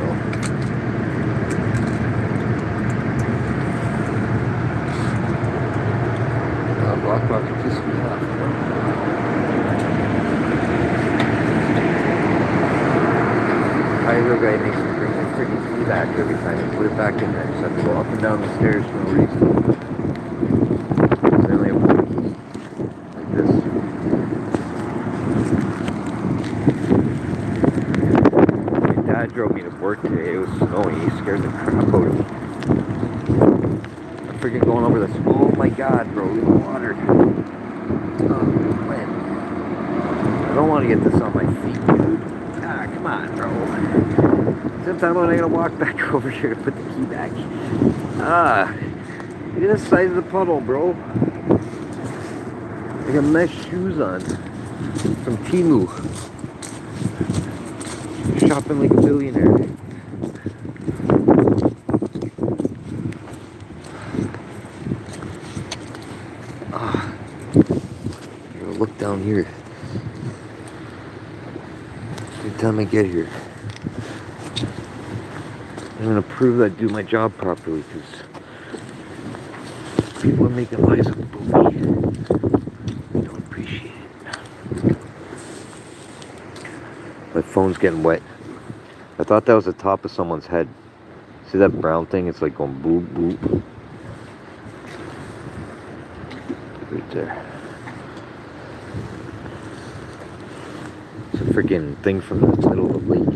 bro. Lock pissed me off, bro. Hydro guy makes me bring my freaking key back every time and put it back in there. So I have to go up and down the stairs for no reason. Because I only have one key. Like this. My dad drove me to work today. It was snowing. He scared the crap out of me. I'm freaking going over this. Oh my god, bro. The water. Oh, man. I don't want to get this on my feet, dude. Ah, come on, bro. Sometime when I gotta walk back over here to put the key back. Ah, look at the size of the puddle, bro. I got mesh shoes on from Temu. Shopping like a billionaire. Ah, I'm gonna look down here. Every time I get here, I'm gonna prove that I do my job properly, because people are making lies up about me. I don't appreciate it. My phone's getting wet. I thought that was the top of someone's head. See that brown thing? It's like going boop boop. Right there. It's a freaking thing from the middle of the lake.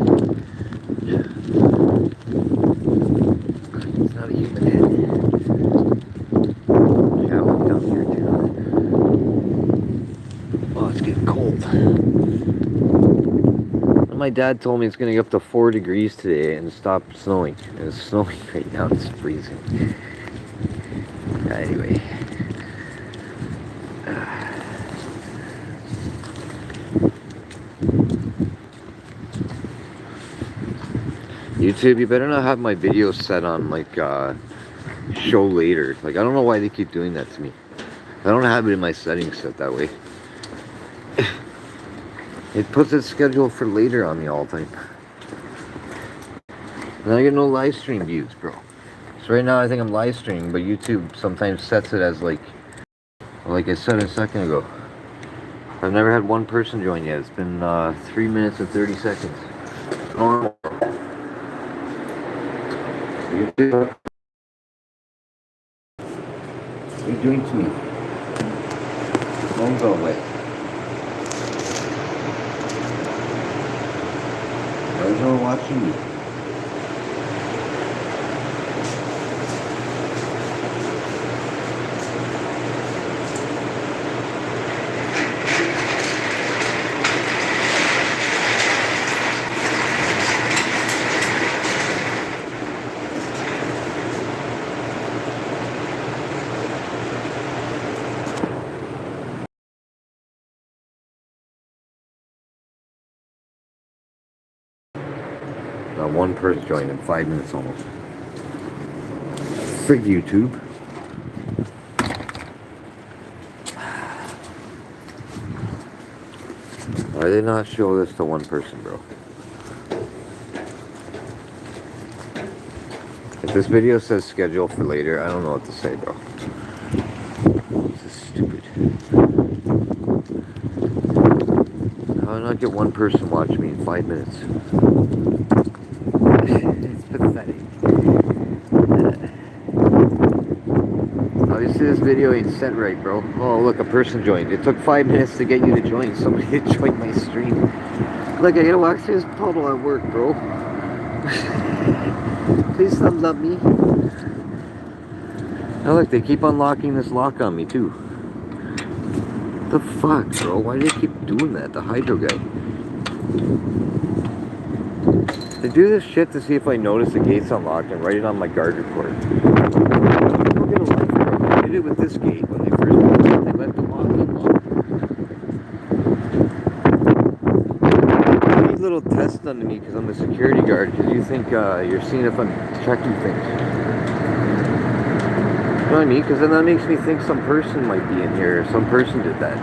It's not a human head. Yeah, I'm down here too. Oh, it's getting cold. My dad told me it's going to get up to 4 degrees today and stop snowing. And it's snowing right now. It's freezing. Anyway. YouTube, you better not have my videos set on like show later. Like, I don't know why they keep doing that to me. I don't have it in my settings set that way. It puts its schedule for later on me all the time. And I get no live stream views, bro. So right now I think I'm live streaming, but YouTube sometimes sets it as like I said a second ago. I've never had one person join yet. It's been 3 minutes and 30 seconds. Normal. YouTube, what are you doing to me? Phone's all wet. Why is no one watching me? Not one person joined in 5 minutes almost. Frig YouTube. Why did they not show this to one person, bro? If this video says schedule for later, I don't know what to say, bro. This is stupid. How did I not get one person watch me in 5 minutes? It's pathetic. Obviously this video ain't set right, bro. Oh, look, a person joined. It took 5 minutes to get you to join. Somebody had joined my stream. Look, I gotta walk through this puddle at work, bro. Please thumbs up me. Oh, look, they keep unlocking this lock on me, too. What the fuck, bro? Why do they keep doing that? The Hydro guy. They do this shit to see if I notice the gate's unlocked and write it on my guard report. Don't get a life, bro. They did it with this gate when they first built it. They left the lock unlocked. These little tests done to me because I'm a security guard, because you think you're seeing if I'm checking things. You know what I mean? Because then that makes me think some person might be in here, or some person did that.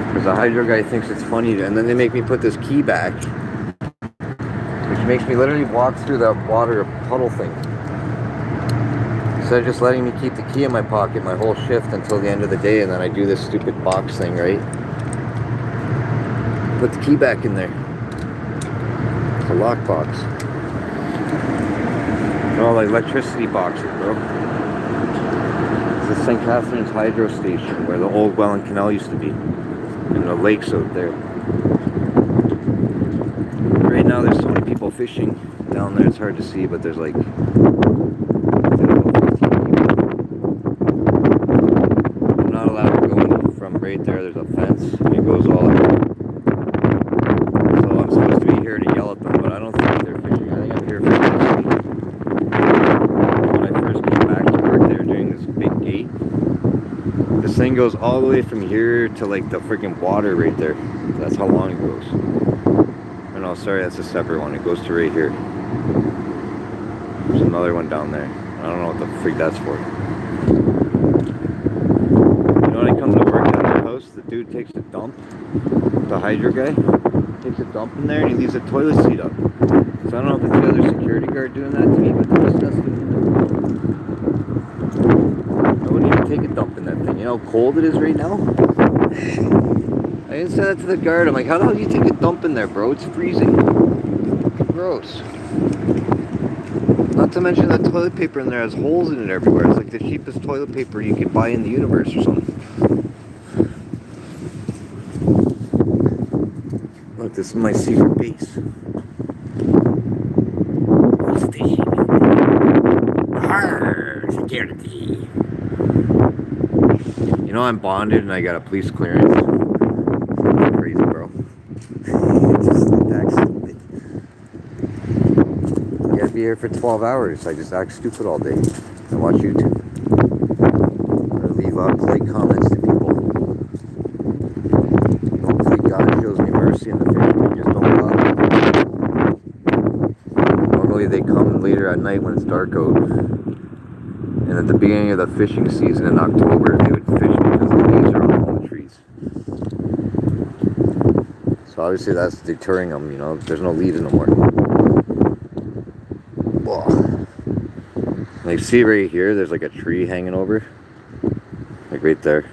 Because the Hydro guy thinks it's funny, and then they make me put this key back, which makes me literally walk through that water puddle thing. Instead of just letting me keep the key in my pocket my whole shift until the end of the day, and then I do this stupid box thing, right? Put the key back in there. It's a lock box. No, like electricity boxes, bro. It's the St. Catharines Hydro Station where the old Welland Canal used to be. And the lakes out there. Right now there's so many people fishing down there, it's hard to see, but there's like I'm not allowed to go from right there. There's a fence and it goes all around. So I'm supposed to be here to yell at them, but I don't think they're fishing. I think I'm here for fishing. When I first came back to work, they were doing this big gate. This thing goes all the way from here to like the freaking water right there. That's how long it goes. Oh no, sorry, that's a separate one. It goes to right here. There's another one down there. I don't know what the freak that's for. You know, when I come to work at our house, the dude takes a dump. The hydro guy takes a dump in there and he leaves a toilet seat up. So I don't know if it's the other security guard doing that to me, but they're disgusting. I wouldn't even take a dump in that thing. You know how cold it is right now? I didn't say that to the guard. I'm like, how the hell do you take a dump in there, bro? It's freezing. Gross. Not to mention the toilet paper in there has holes in it everywhere. It's like the cheapest toilet paper you could buy in the universe or something. Look, this is my secret base. Security. You know I'm bonded and I got a police clearance. It's crazy, bro. It's just like that stupid. You gotta be here for 12 hours. I just act stupid all day. I watch YouTube. Or leave polite comments to people. Hopefully God shows me mercy in the future. Just don't bother. Normally they come later at night when it's dark out. And at the beginning of the fishing season in October, they would fish because the leaves are on all the trees. So obviously that's deterring them, you know, there's no leaves no more. Whoa. Like, see right here, there's like a tree hanging over. Like right there.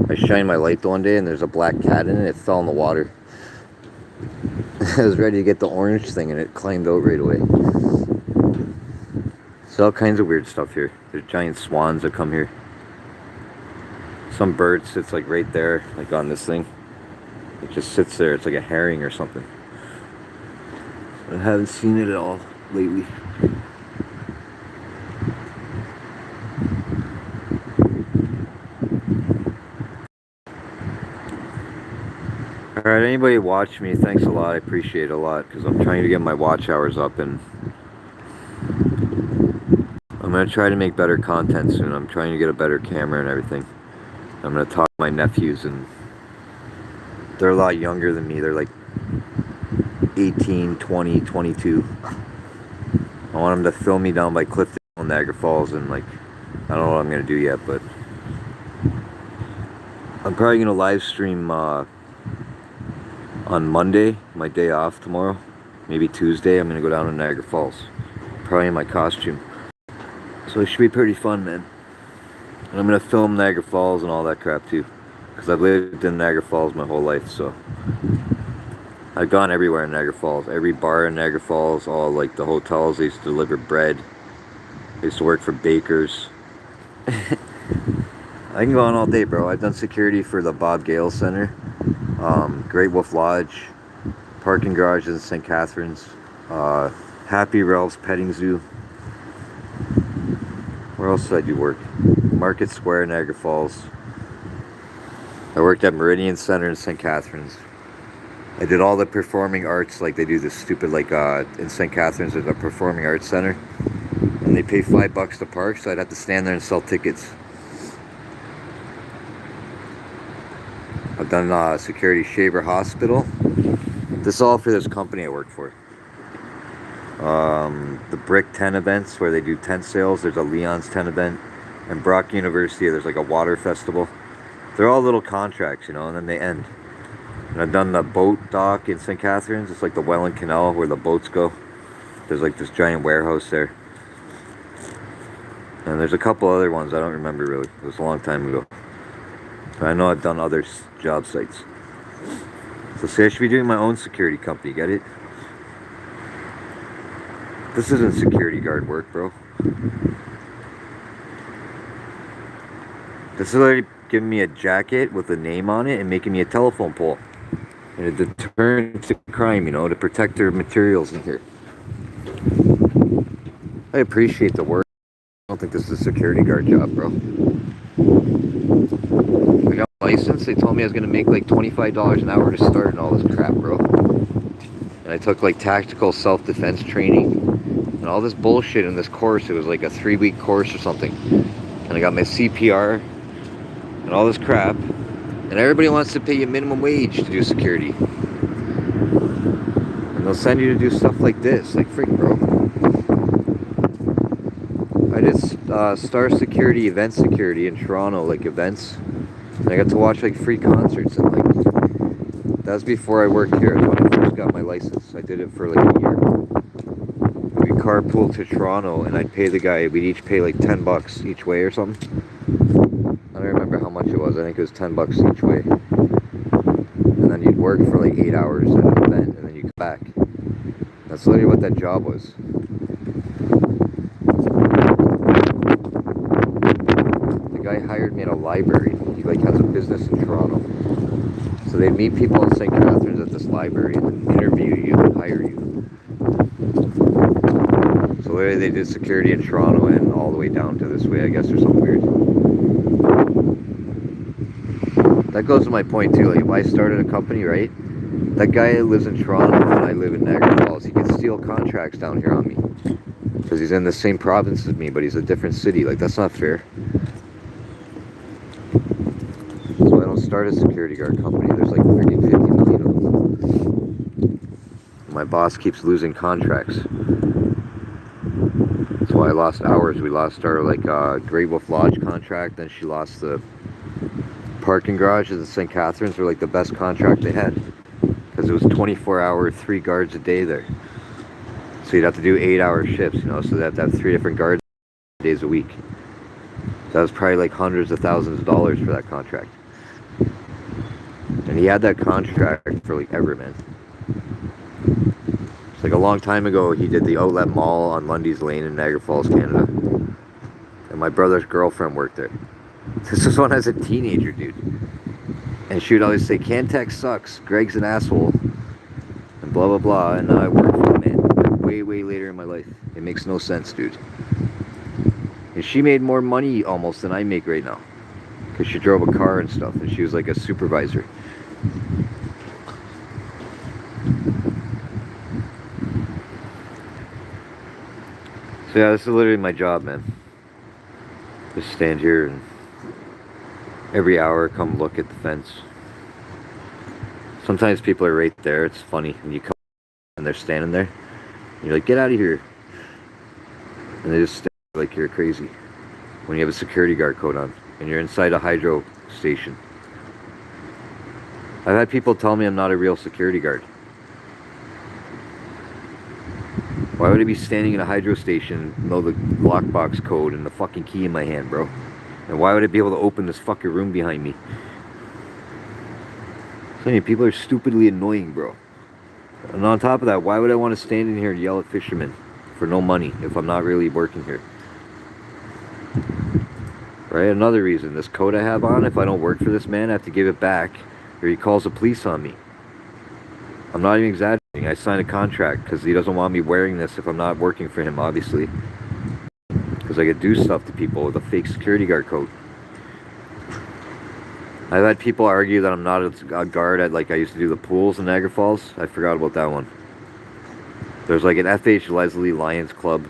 I shined my light the one day and there's a black cat in it, it fell in the water. I was ready to get the orange thing and it climbed out right away. So all kinds of weird stuff here. There's giant swans that come here. Some bird sits like right there, like on this thing. It just sits there. It's like a herring or something. I haven't seen it at all lately. Alright, anybody watch me, thanks a lot. I appreciate it a lot because I'm trying to get my watch hours up and I'm going to try to make better content soon. I'm trying to get a better camera and everything. I'm going to talk to my nephews, and they're a lot younger than me. They're like 18, 20, 22. I want them to film me down by Clifton, Niagara Falls, and like, I don't know what I'm going to do yet, but I'm probably going to live stream on Monday, my day off tomorrow. Maybe Tuesday, I'm going to go down to Niagara Falls. Probably in my costume. So it should be pretty fun, man. And I'm going to film Niagara Falls and all that crap too. Because I've lived in Niagara Falls my whole life, so. I've gone everywhere in Niagara Falls. Every bar in Niagara Falls, all like the hotels, they used to deliver bread. I used to work for bakers. I can go on all day, bro. I've done security for the Bob Gale Center. Great Wolf Lodge. Parking garages in St. Catharines. Happy Ralph's Petting Zoo. Where else did I do work? Market Square, Niagara Falls. I worked at Meridian Center in St. Catharines. I did all the performing arts, like they do this stupid, like in St. Catharines there's a performing arts center. And they pay $5 to park, so I'd have to stand there and sell tickets. I've done security Shaver Hospital. This is all for this company I work for. The Brick tent events where they do tent sales. There's a Leon's tent event. And Brock University, there's like a water festival. They're all little contracts, you know, and then they end. And I've done the boat dock in St. Catharines. It's like the Welland Canal where the boats go. There's like this giant warehouse there. And there's a couple other ones I don't remember really. It was a long time ago. But I know I've done other job sites. So see, I should be doing my own security company, get it? This isn't security guard work, bro. This is literally giving me a jacket with a name on it and making me a telephone pole. And a deterrent to crime, you know, to protect their materials in here. I appreciate the work. I don't think this is a security guard job, bro. I got my license. They told me I was going to make like $25 an hour to start and all this crap, bro. And I took like tactical self-defense training and all this bullshit in this course. It was like a 3-week course or something. And I got my CPR and all this crap. And everybody wants to pay you minimum wage to do security. And they'll send you to do stuff like this. Like, freak, bro. I did Star Security, event security in Toronto, like events. And I got to watch like free concerts and like, that was before I worked here. When I first got my license. I did it for like a year. We carpooled to Toronto and I'd pay the guy, we'd each pay like $10 each way or something. I don't remember how much it was. I think it was $10 each way. And then you'd work for like 8 hours at an event and then you come back. That's literally what that job was. Guy hired me at a library. He like has a business in Toronto. So they'd meet people in St. Catharines at this library and interview you and hire you. So literally they did security in Toronto and all the way down to this way, I guess, or something weird. That goes to my point too. Like if I started a company, right? That guy lives in Toronto and I live in Niagara Falls. He can steal contracts down here on me. Because he's in the same province as me, but he's a different city. Like that's not fair. Start a security guard company. There's like 30, 50 million of them. My boss keeps losing contracts. That's why I lost hours. We lost our like Great Wolf Lodge contract. Then she lost the parking garages in St. Catharines. Were like the best contract they had because it was 24-hour, 3 guards a day there. So you'd have to do 8-hour shifts, you know. So they have to have 3 different guards days a week. So that was probably like hundreds of thousands of dollars for that contract. And he had that contract for like ever, man. It's like a long time ago, he did the Outlet Mall on Lundy's Lane in Niagara Falls, Canada. And my brother's girlfriend worked there. This was when I was a teenager, dude. And she would always say, Cantex sucks, Greg's an asshole, and blah, blah, blah. And now I work for him, man. Way, way later in my life. It makes no sense, dude. And she made more money almost than I make right now. Because she drove a car and stuff, and she was like a supervisor. So yeah, this is literally my job, man. Just stand here and every hour come look at the fence. Sometimes people are right there. It's funny when you come and they're standing there. And you're like, get out of here. And they just stand like you're crazy. When you have a security guard coat on and you're inside a hydro station. I've had people tell me I'm not a real security guard. Why would I be standing in a hydro station, know the lockbox code and the fucking key in my hand, bro? And why would I be able to open this fucking room behind me? So many people are stupidly annoying, bro. And on top of that, why would I want to stand in here and yell at fishermen for no money if I'm not really working here? Right? Another reason, this coat I have on, if I don't work for this man, I have to give it back or he calls the police on me. I'm not even exaggerating. I signed a contract because he doesn't want me wearing this if I'm not working for him, obviously. Because I could do stuff to people with a fake security guard coat. I've had people argue that I'm not a guard at, like, I used to do the pools in Niagara Falls. I forgot about that one. There's like an F.H. Leslie Lions Club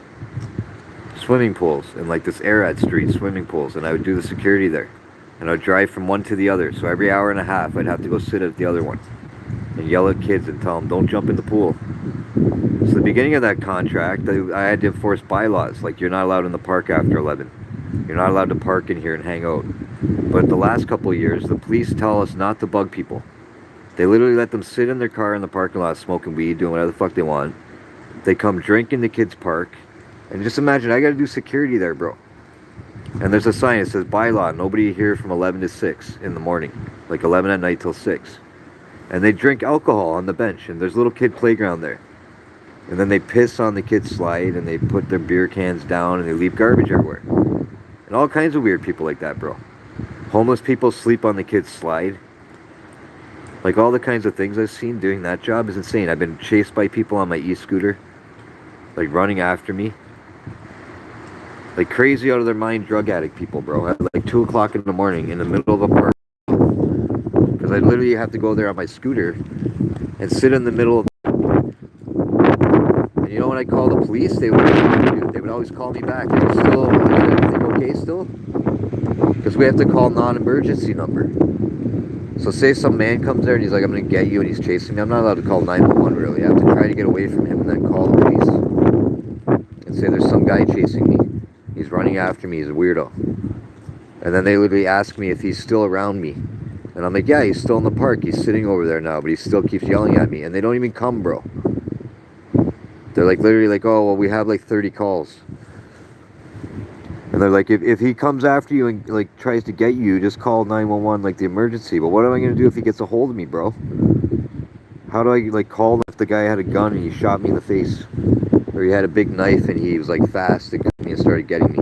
swimming pools and like this Arad Street swimming pools, and I would do the security there. And I would drive from one to the other. So every hour and a half, I'd have to go sit at the other one and yell at kids and tell them, don't jump in the pool. So the beginning of that contract, I had to enforce bylaws. Like, you're not allowed in the park after 11. You're not allowed to park in here and hang out. But the last couple of years, the police tell us not to bug people. They literally let them sit in their car in the parking lot smoking weed, doing whatever the fuck they want. They come drink in the kids' park. And just imagine, I got to do security there, bro. And there's a sign that says, bylaw, nobody here from 11 to 6 in the morning. Like 11 at night till 6. And they drink alcohol on the bench. And there's a little kid playground there. And then they piss on the kids' slide. And they put their beer cans down. And they leave garbage everywhere. And all kinds of weird people like that, bro. Homeless people sleep on the kids' slide. Like all the kinds of things I've seen doing that job is insane. I've been chased by people on my e-scooter. Like running after me. Like crazy out of their mind drug addict people, bro. At like 2 o'clock in the morning in the middle of a park. Because I literally have to go there on my scooter and sit in the middle of... And you know when I call the police, they would always call me back. Is everything okay still? Because we have to call non-emergency number. So say some man comes there and he's like, I'm going to get you, and he's chasing me. I'm not allowed to call 911 really. I have to try to get away from him and then call the police. And say there's some guy chasing me. He's running after me. He's a weirdo. And then they literally ask me if he's still around me. And I'm like, yeah, he's still in the park. He's sitting over there now, but he still keeps yelling at me. And they don't even come, bro. They're like literally like, oh, well, we have like 30 calls. And they're like, if he comes after you and like tries to get you, just call 911, like the emergency. But what am I going to do if he gets a hold of me, bro? How do I like call him if the guy had a gun and he shot me in the face? Or he had a big knife and he was like fast and got me and started getting me.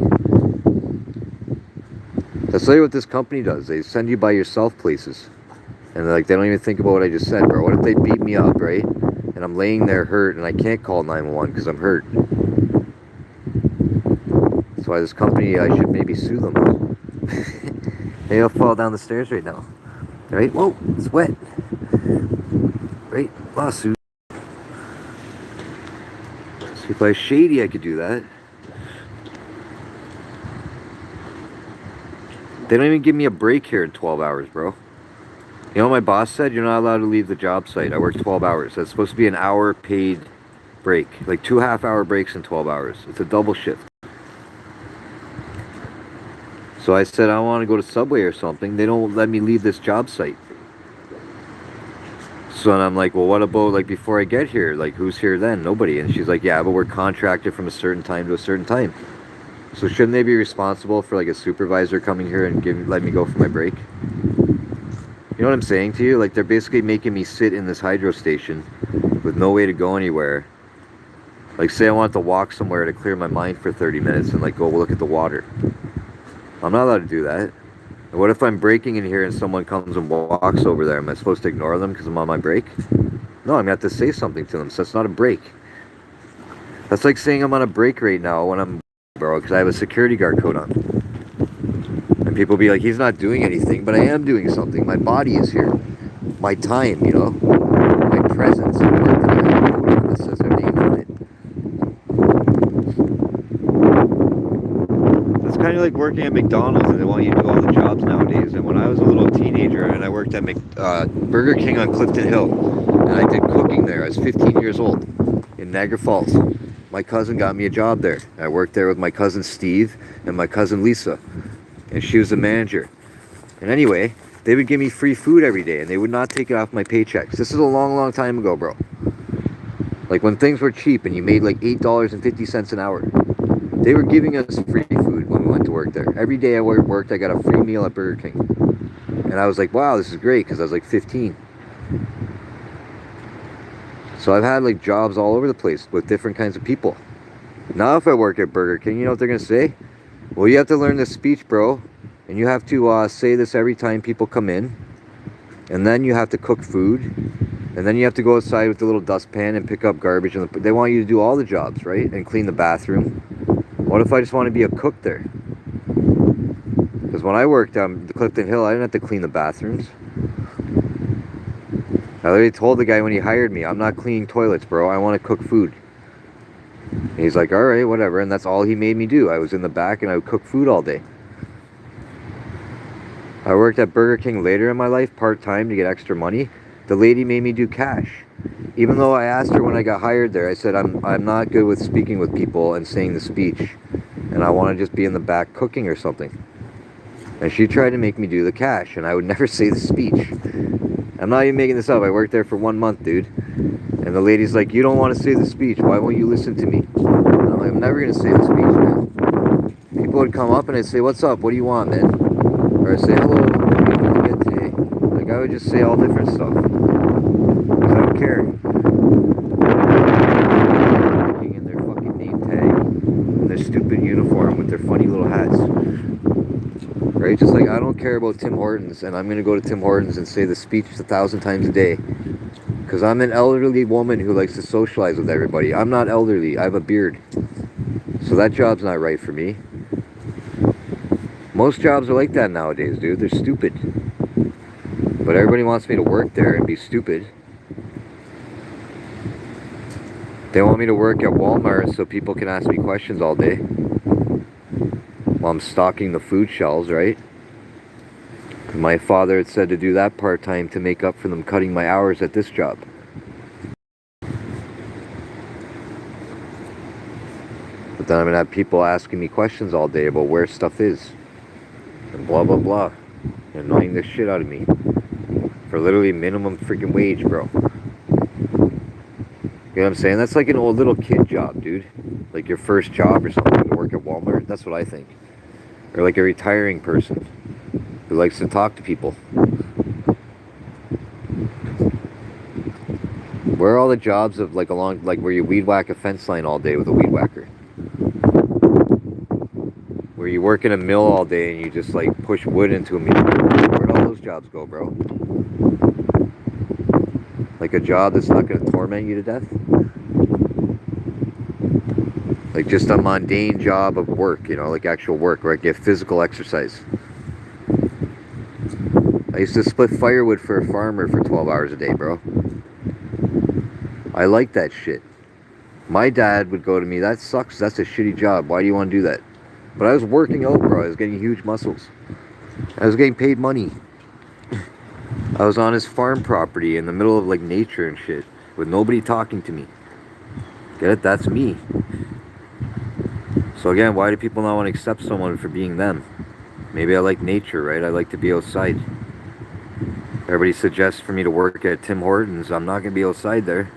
That's literally what this company does. They send you by yourself places. And they're like, they don't even think about what I just said, bro. What if they beat me up, right? And I'm laying there hurt and I can't call 911 because I'm hurt. That's why this company, I should maybe sue them. Maybe I'll fall down the stairs right now. Right? Whoa, it's wet. Right? Lawsuit. If I was shady, I could do that. They don't even give me a break here in 12 hours, bro. You know what my boss said? You're not allowed to leave the job site. I work 12 hours. That's supposed to be an hour paid break. Like 2 half-hour breaks in 12 hours. It's a double shift. So I said, I want to go to Subway or something. They don't let me leave this job site. So I'm like, well, what about like before I get here? Like, who's here then? Nobody. And she's like, yeah, but we're contracted from a certain time to a certain time. So shouldn't they be responsible for like a supervisor coming here and let me go for my break? You know what I'm saying to you? Like, they're basically making me sit in this hydro station with no way to go anywhere. Like, say I want to walk somewhere to clear my mind for 30 minutes and like go look at the water. I'm not allowed to do that. And what if I'm breaking in here and someone comes and walks over there? Am I supposed to ignore them because I'm on my break? No, I'm going to have to say something to them. So that's not a break. That's like saying I'm on a break right now when I'm, bro, because I have a security guard coat on. And people be like, he's not doing anything, but I am doing something. My body is here. My time, you know? My presence. That says their name on it. It's kind of like working at McDonald's and they want you to do all the jobs nowadays. And when I was a little teenager and I worked at Burger King on Clifton Hill, and I did cooking there. I was 15 years old in Niagara Falls. My cousin got me a job there. I worked there with my cousin Steve and my cousin Lisa. And she was the manager. And anyway, they would give me free food every day and they would not take it off my paychecks. This is a long, long time ago, bro. Like when things were cheap and you made like $8.50 an hour. They were giving us free food when we went to work there. Every day I worked, I got a free meal at Burger King. And I was like, wow, this is great, because I was like 15. So I've had like jobs all over the place with different kinds of people. Now if I work at Burger King, you know what they're going to say? Well, you have to learn this speech, bro. And you have to say this every time people come in. And then you have to cook food. And then you have to go outside with the little dustpan and pick up garbage. And they want you to do all the jobs, right? And clean the bathroom. What if I just want to be a cook there? Because when I worked on the Clifton Hill, I didn't have to clean the bathrooms. I literally told the guy when he hired me, I'm not cleaning toilets, bro. I want to cook food. And he's like, all right, whatever. And that's all he made me do. I was in the back and I would cook food all day. I worked at Burger King later in my life, part-time, to get extra money. The lady made me do cash. Even though I asked her when I got hired there, I said, I'm not good with speaking with people and saying the speech. And I want to just be in the back cooking or something. And she tried to make me do the cash, and I would never say the speech. I'm not even making this up. I worked there for 1 month, dude. And the lady's like, you don't want to say the speech. Why won't you listen to me? And I'm like, I'm never going to say the speech, man. People would come up and I'd say, what's up? What do you want, man? Or I'd say, hello, what are you going to get today? Like, I would just say all different stuff. Because I don't care. Working in their fucking name tag. And their stupid uniform with their funny little hats. Right? Just like, I don't care about Tim Hortons. And I'm going to go to Tim Hortons and say the speech 1,000 times a day. Because I'm an elderly woman who likes to socialize with everybody. I'm not elderly. I have a beard. So that job's not right for me. Most jobs are like that nowadays, dude. They're stupid. But everybody wants me to work there and be stupid. They want me to work at Walmart so people can ask me questions all day. While I'm stocking the food shelves, right? My father had said to do that part-time to make up for them cutting my hours at this job. But then I'm going to have people asking me questions all day about where stuff is. And blah, blah, blah. Annoying the shit out of me. For literally minimum freaking wage, bro. You know what I'm saying? That's like an old little kid job, dude. Like your first job or something to work at Walmart. That's what I think. Or like a retiring person who likes to talk to people. Where are all the jobs of like along, like where you weed whack a fence line all day with a weed whacker? Where you work in a mill all day and you just like push wood into a mill. Where'd all those jobs go, bro? Like a job that's not going to torment you to death? Like just a mundane job of work, you know, like actual work where I get physical exercise. I used to split firewood for a farmer for 12 hours a day, bro. I like that shit. My dad would go to me, that sucks, that's a shitty job, why do you want to do that? But I was working out, bro. I was getting huge muscles. I was getting paid money. I was on his farm property in the middle of like nature and shit with nobody talking to me. Get it? That's me. So again, why do people not want to accept someone for being them? Maybe I like nature, right? I like to be outside. Everybody suggests for me to work at Tim Hortons. I'm not going to be outside there.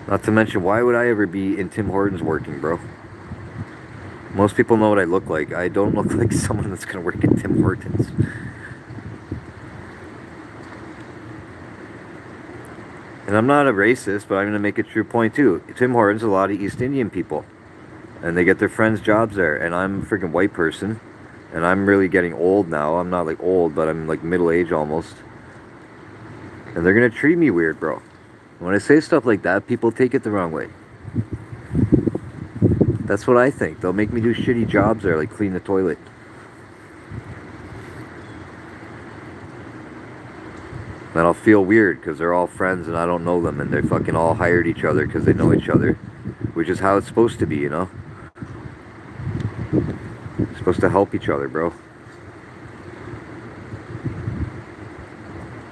Not to mention, why would I ever be in Tim Hortons working, bro? Most people know what I look like. I don't look like someone that's going to work at Tim Hortons. And I'm not a racist, but I'm going to make a true point too. Tim Hortons, a lot of East Indian people. And they get their friends' jobs there. And I'm a freaking white person. And I'm really getting old now. I'm not like old, but I'm like middle age almost. And they're going to treat me weird, bro. When I say stuff like that, people take it the wrong way. That's what I think. They'll make me do shitty jobs there, like clean the toilet. Then I'll feel weird because they're all friends and I don't know them. And they fucking all hired each other because they know each other. Which is how it's supposed to be, you know? You're supposed to help each other, bro.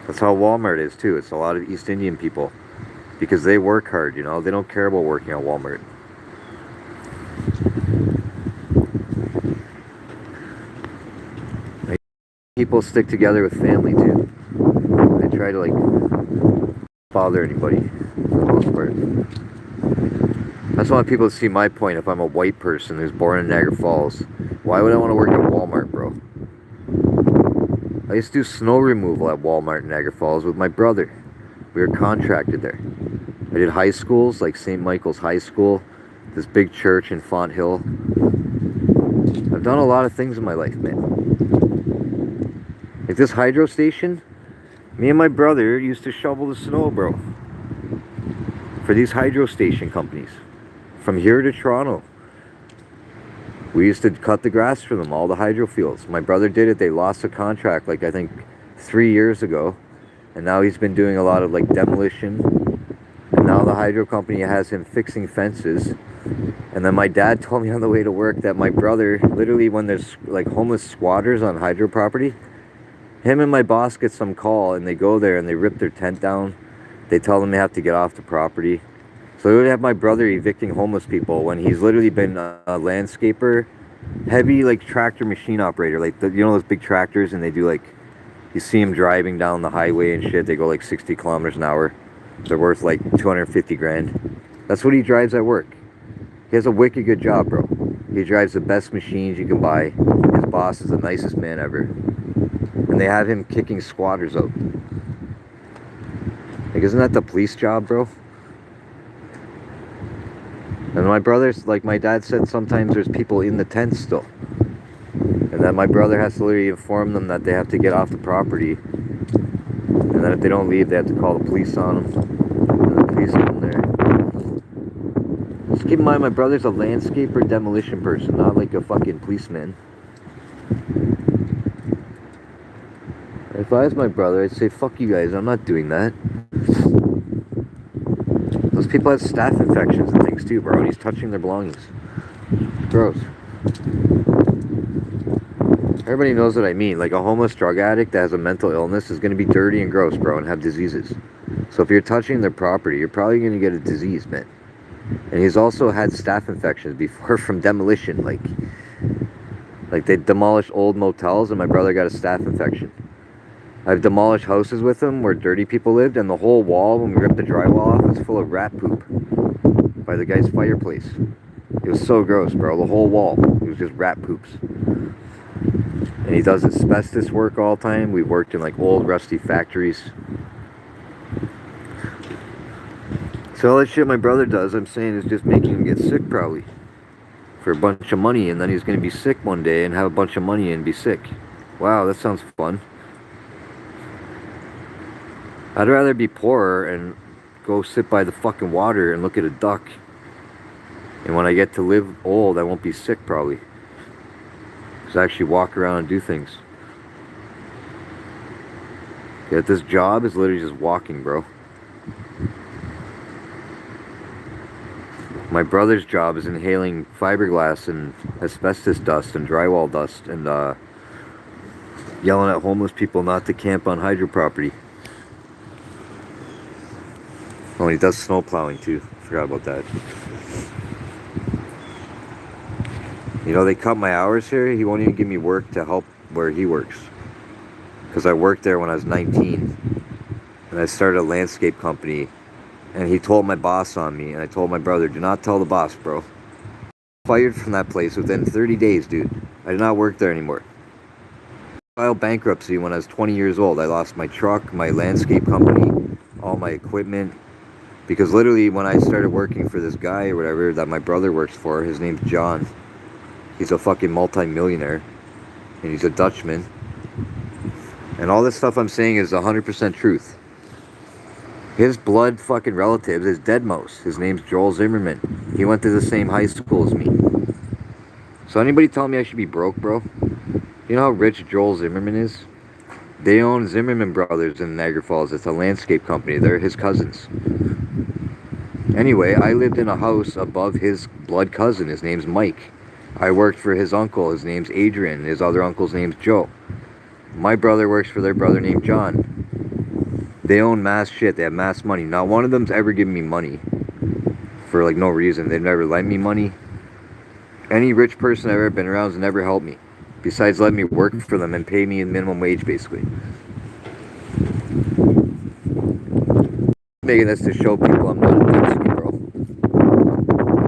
That's how Walmart is too. It's a lot of East Indian people. Because they work hard, you know? They don't care about working at Walmart. People stick together with family too. They try to like bother anybody for the most part. I just want people to see my point. If I'm a white person who's born in Niagara Falls, why would I want to work at Walmart, bro? I used to do snow removal at Walmart in Niagara Falls with my brother. We were contracted there. I did high schools like St. Michael's High School, this big church in Font Hill. I've done a lot of things in my life, man. Like this hydro station, me and my brother used to shovel the snow, bro. For these hydro station companies. From here to Toronto. We used to cut the grass for them, all the hydro fields. My brother did it. They lost a contract like I think 3 years ago. And now he's been doing a lot of like demolition. And now the hydro company has him fixing fences. And then my dad told me on the way to work that my brother, literally when there's like homeless squatters on hydro property, him and my boss get some call and they go there and they rip their tent down. They tell them they have to get off the property. So they would have my brother evicting homeless people when he's literally been a landscaper, heavy like tractor machine operator, like you know those big tractors and they do like You see them driving down the highway and shit. They go like 60 kilometers an hour. They're worth like 250 grand. That's what he drives at work. He has a wicked good job, bro. He drives the best machines you can buy. His boss is the nicest man ever. And they have him kicking squatters out. Like, isn't that the police job, bro? And my brother's, like my dad said, sometimes there's people in the tents still. And then my brother has to literally inform them that they have to get off the property. And then if they don't leave, they have to call the police on them. And the police come there. Just keep in mind, my brother's a landscaper demolition person, not like a fucking policeman. If I was my brother, I'd say, fuck you guys, I'm not doing that. Those people have staph infections and things too, bro, and he's touching their belongings. Gross. Everybody knows what I mean. Like, a homeless drug addict that has a mental illness is going to be dirty and gross, bro, and have diseases. So if you're touching their property, you're probably going to get a disease, man. And he's also had staph infections before from demolition. Like they demolished old motels, and my brother got a staph infection. I've demolished houses with him where dirty people lived, and the whole wall, when we ripped the drywall off, was full of rat poop by the guy's fireplace. It was so gross, bro. The whole wall, it was just rat poops. And he does asbestos work all the time. We worked in like old rusty factories. So all that shit my brother does, I'm saying, is just making him get sick probably. For a bunch of money, and then he's going to be sick one day and have a bunch of money and be sick. Wow, that sounds fun. I'd rather be poor and go sit by the fucking water and look at a duck. And when I get to live old, I won't be sick probably. Because I actually walk around and do things. Yeah, this job is literally just walking, bro. My brother's job is inhaling fiberglass and asbestos dust and drywall dust and yelling at homeless people not to camp on hydro property. Oh, he does snow plowing too. Forgot about that. You know, they cut my hours here. He won't even give me work to help where he works. Because I worked there when I was 19. And I started a landscape company. And he told my boss on me. And I told my brother, do not tell the boss, bro. Fired from that place within 30 days, dude. I did not work there anymore. I filed bankruptcy when I was 20 years old. I lost my truck, my landscape company, all my equipment. Because literally when I started working for this guy or whatever that my brother works for, his name's John. He's a fucking multi-millionaire. And he's a Dutchman. And all this stuff I'm saying is 100% truth. His blood fucking relatives is Deadmau5. His name's Joel Zimmerman. He went to the same high school as me. So anybody telling me I should be broke, bro? You know how rich Joel Zimmerman is? They own Zimmerman Brothers in Niagara Falls. It's a landscape company. They're his cousins. Anyway, I lived in a house above his blood cousin. His name's Mike. I worked for his uncle. His name's Adrian. His other uncle's name's Joe. My brother works for their brother named John. They own mass shit. They have mass money. Not one of them's ever given me money for like no reason. They've never lent me money. Any rich person I've ever been around has never helped me. Besides letting me work for them and pay me a minimum wage, basically. Making this to show people I'm not a dipstick, bro.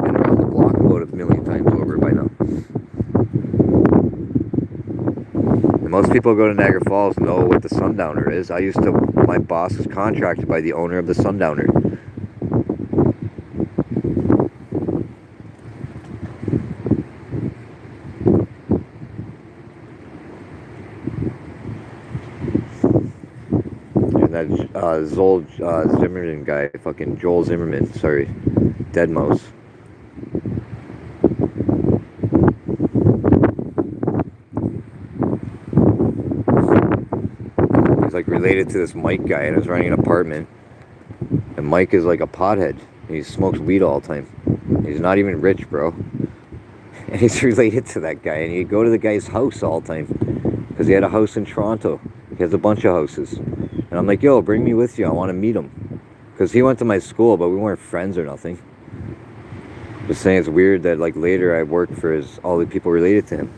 Been around the block about a million times over by now. And most people who go to Niagara Falls know what the Sundowner is. My boss was contracted by the owner of the Sundowner. That Zol Zimmerman guy, fucking Joel Zimmerman, sorry, Deadmau5. He's like related to this Mike guy, and I was renting an apartment, and Mike is like a pothead. He smokes weed all the time. He's not even rich, bro. And he's related to that guy, and he'd go to the guy's house all the time, because he had a house in Toronto. He has a bunch of houses. And I'm like, yo, bring me with you. I want to meet him. Because he went to my school, but we weren't friends or nothing. Just saying it's weird that like later I worked for all the people related to him.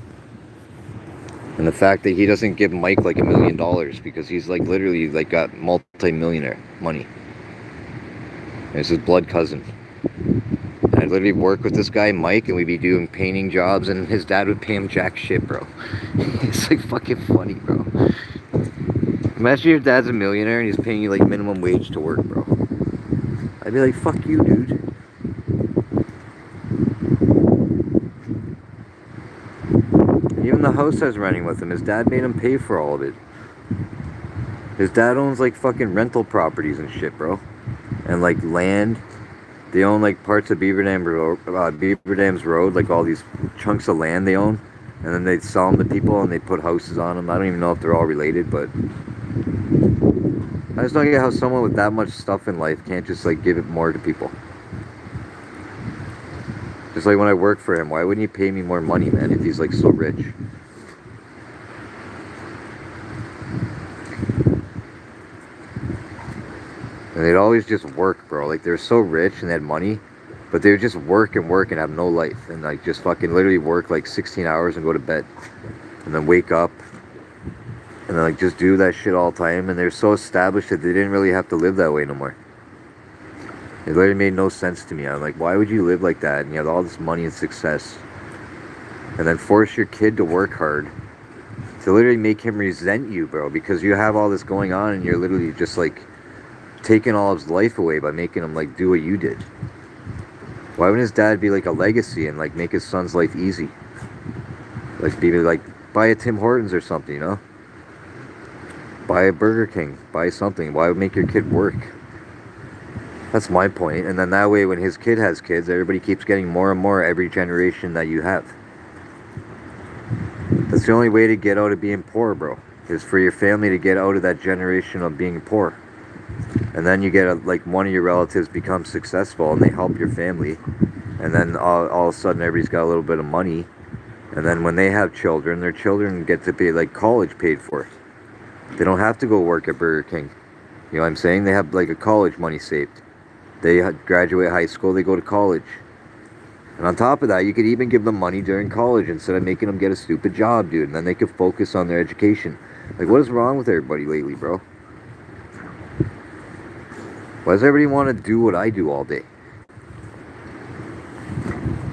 And the fact that he doesn't give Mike like $1 million because he's like literally like got multi-millionaire money. It's his blood cousin. And I'd literally work with this guy Mike, and we'd be doing painting jobs, and his dad would pay him jack shit, bro. It's like fucking funny, bro. Imagine your dad's a millionaire and he's paying you like minimum wage to work, bro. I'd be like, fuck you, dude. Even the house I was renting with him, his dad made him pay for all of it. His dad owns like fucking rental properties and shit, bro. And like land. They own like parts of Beaver Dams Road, like all these chunks of land they own. And then they sell them to people and they put houses on them. I don't even know if they're all related, but I just don't get how someone with that much stuff in life can't just like give it more to people. Just like when I work for him, why wouldn't he pay me more money, man, if he's like so rich? And they'd always just work, bro. Like they're so rich and they had money, but they would just work and work and have no life. And like just fucking literally work like 16 hours and go to bed. And then wake up. And then like just do that shit all the time. And they're so established that they didn't really have to live that way no more. It literally made no sense to me. I'm like, why would you live like that and you have all this money and success? And then force your kid to work hard to literally make him resent you, bro. Because you have all this going on and you're literally just like taking all of his life away by making him like do what you did. Why wouldn't his dad be like a legacy and like make his son's life easy? Like be like, buy a Tim Hortons or something, you know? Buy a Burger King, buy something. Why would make your kid work? That's my point. And then that way when his kid has kids, everybody keeps getting more and more every generation that you have. That's the only way to get out of being poor, bro. Is for your family to get out of that generation of being poor. And then you get like one of your relatives becomes successful and they help your family. And then all of a sudden everybody's got a little bit of money. And then when they have children, their children get to pay like college paid for. They don't have to go work at Burger King. You know what I'm saying? They have like a college money saved. They graduate high school, they go to college. And on top of that, you could even give them money during college instead of making them get a stupid job, dude. And then they could focus on their education. Like, what is wrong with everybody lately, bro? Why does everybody want to do what I do all day?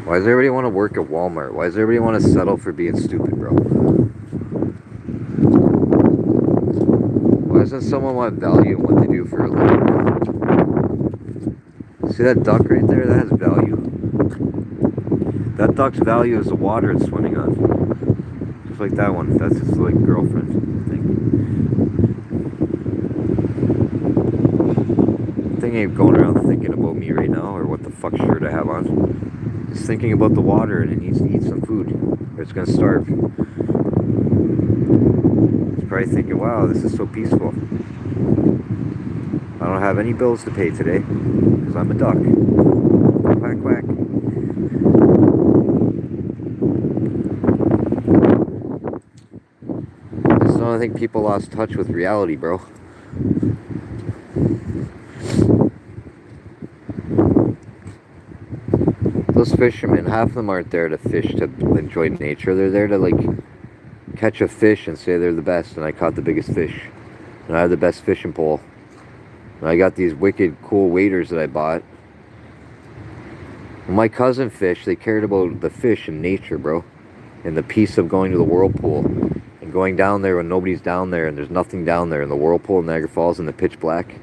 Why does everybody want to work at Walmart? Why does everybody want to settle for being stupid, bro? Why doesn't someone want value in what they do for a living? See that duck right there? That has value. That duck's value is the water it's swimming on. Just like that one. That's his like girlfriend, I think. Thing ain't going around thinking about me right now or what the fuck shirt I have on. Just thinking about the water and it needs to eat some food or it's gonna starve. It's probably thinking, wow, this is so peaceful. I don't have any bills to pay today because I'm a duck. Quack, quack. I think people lost touch with reality, bro. Those fishermen, half of them aren't there to fish to enjoy nature. They're there to like catch a fish and say they're the best and I caught the biggest fish. And I have the best fishing pole. And I got these wicked cool waders that I bought. When my cousin fished, they cared about the fish and nature, bro. And the peace of going to the whirlpool. And going down there when nobody's down there and there's nothing down there in the whirlpool in Niagara Falls in the pitch black.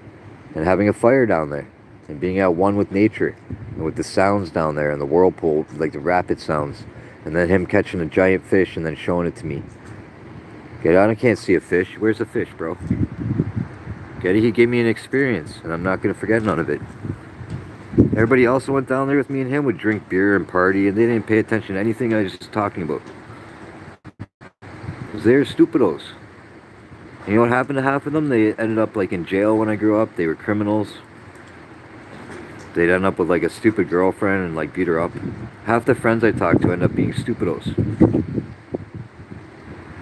And having a fire down there. And being at one with nature. And with the sounds down there in the whirlpool, like the rapid sounds. And then him catching a giant fish and then showing it to me. Get out, I can't see a fish. Where's the fish, bro? Get it? He gave me an experience. And I'm not going to forget none of it. Everybody else who went down there with me and him would drink beer and party. And they didn't pay attention to anything I was just talking about. Because they're stupidos. And you know what happened to half of them? They ended up like in jail when I grew up. They were criminals. They'd end up with like a stupid girlfriend and like beat her up. Half the friends I talked to end up being stupidos.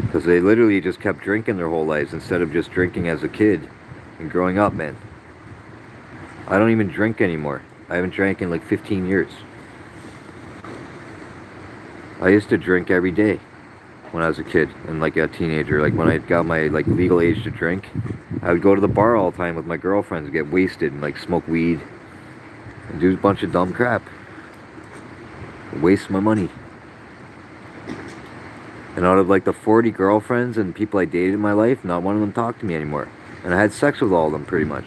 Because they literally just kept drinking their whole lives instead of just drinking as a kid and growing up, man. I don't even drink anymore. I haven't drank in like 15 years. I used to drink every day. when I was a kid and like a teenager. Like when I got my like legal age to drink, I would go to the bar all the time with my girlfriends and get wasted and like smoke weed and do a bunch of dumb crap. Waste my money. And out of like the 40 girlfriends and people I dated in my life, not one of them talked to me anymore. And I had sex with all of them pretty much.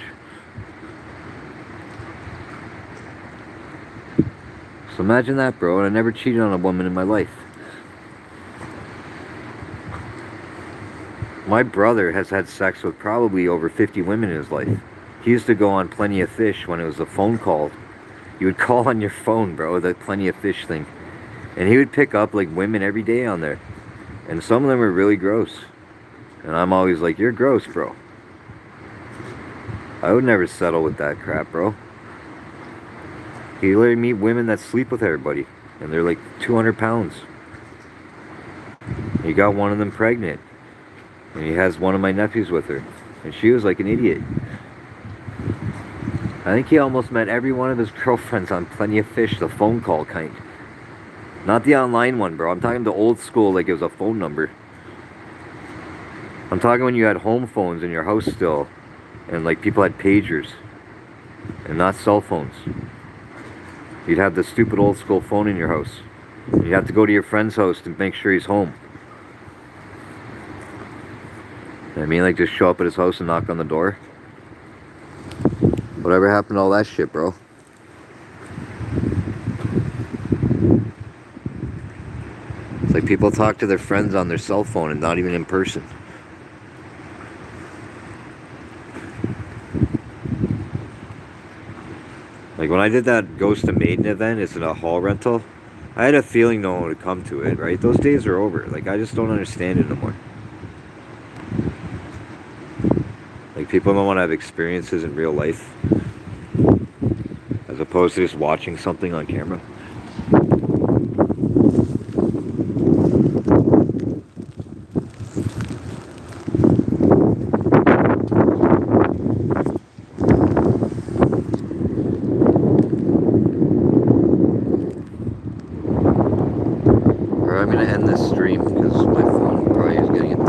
So imagine that, bro. And I never cheated on a woman in my life. My brother has had sex with probably over 50 women in his life. He used to go on Plenty of Fish when it was a phone call. You would call on your phone, bro, the Plenty of Fish thing. And he would pick up like women every day on there. And some of them are really gross. And I'm always like, you're gross, bro. I would never settle with that crap, bro. You literally meet women that sleep with everybody. And they're like 200 pounds. He got one of them pregnant. And he has one of my nephews with her. And she was like an idiot. I think he almost met every one of his girlfriends on Plenty of Fish, the phone call kind. Not the online one, bro. I'm talking the old school, like it was a phone number. I'm talking when you had home phones in your house still. And like people had pagers. And not cell phones. You'd have the stupid old school phone in your house. You'd have to go to your friend's house to make sure he's home. I mean, like just show up at his house and knock on the door. Whatever happened to all that shit, bro? It's like people talk to their friends on their cell phone and not even in person. Like when I did that Ghost of Maiden event, it's in a hall rental. I had a feeling no one would come to it, right? Those days are over. Like I just don't understand it anymore. Like people don't want to have experiences in real life. As opposed to just watching something on camera. Or I'm going to end this stream because my phone probably is getting